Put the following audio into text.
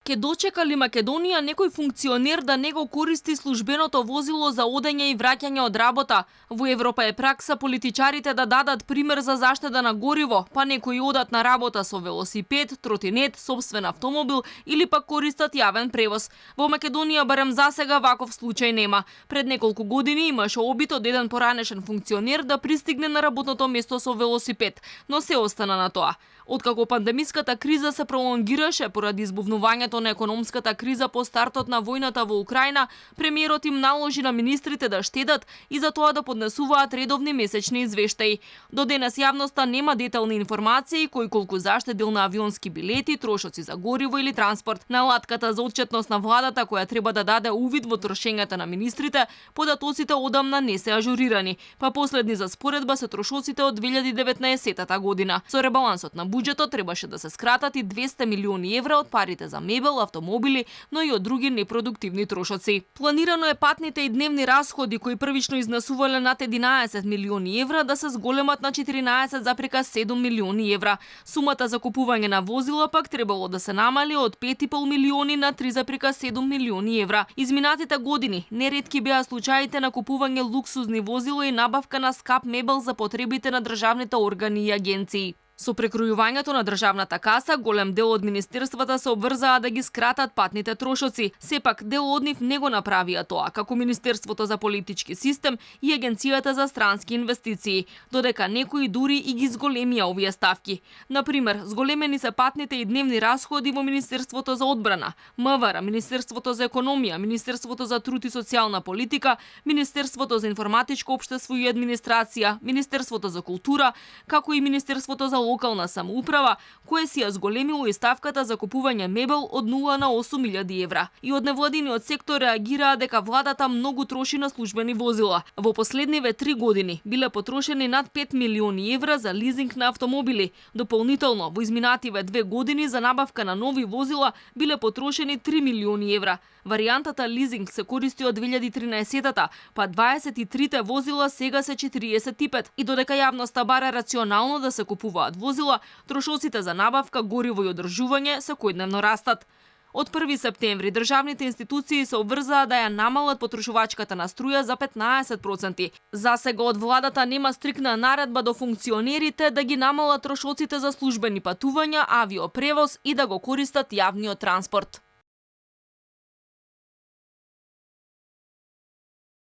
Ке дочека ли Македонија некој функционер да не го користи службеното возило за одење и враќање од работа? Во Европа е пракса политичарите да дадат пример за заштеда на гориво, па некои одат на работа со велосипед, тротинет, сопствен автомобил или пак користат јавен превоз. Во Македонија барем засега ваков случај нема. Пред неколку години имаше обид од еден поранешен функционер да пристигне на работното место со велосипед, но се остана на тоа. Откако пандемиската криза се пролонгираше поради избувнувањето на економската криза по стартот на војната во Украина, премиерот им наложи на министрите да штедат и за тоа да поднесуваат редовни месечни извештаи. До денес јавноста нема детални информации кој колку заштедил на авионски билети, трошоци за гориво или транспорт. Наладката за отчетност на владата која треба да даде увид во трошењата на министрите, податоците одамна не се ажурирани, па последни за споредба се трошоците од 2019 година. Со ребалансот на буџетот требаше да се скратат и 200 милиони евра од парите за мебел, автомобили, но и од други непродуктивни трошоци. Планирано е патните и дневни расходи кои првично изнесувале над 11 милиони евра да се зголемат на 14,7 милиони евра. Сумата за купување на возила пак требало да се намали од 5,5 милиони на 3,7 милиони евра. Изминатите години неретки беа случаите на купување луксузни возила и набавка на скап мебел за потребите на државните органи и агенции. Со прекројувањето на државната каса, голем дел од министерствата се обврзаа да ги скратат патните трошоци. Сепак, дел од нив не го направија тоа, како Министерството за политички систем и Агенцијата за странски инвестиции, додека некои дури и ги зголемија овие ставки. Например, зголемени се патните и дневни расходи во Министерството за одбрана, МВР, Министерството за економија, Министерството за труд и социјална политика, Министерството за информатичко општество и администрација, Министерството за култура, како и Министерството за локална самоуправа, кое си ја зголемило и ставката за купување мебел од 0 на 8.000 евра. И од невладиниот сектор реагираа дека владата многу троши на службени возила. Во последниве 3 години биле потрошени над 5 милиони евра за лизинг на автомобили. Дополнително, во изминативе 2 години за набавка на нови возила биле потрошени 3 милиони евра. Варијантата лизинг се користи од 2013-та, па 23 возила сега се 45. И додека јавноста бара рационално да се купуваат возила, трошоците за набавка, гориво и одржување секојдневно растат. Од 1 септември државните институции се обврзаа да ја намалат потрошувачката на струја за 15%. Засега од владата нема стрикна наредба до функционерите да ги намалат трошоците за службени патувања, авиопревоз и да го користат јавниот транспорт.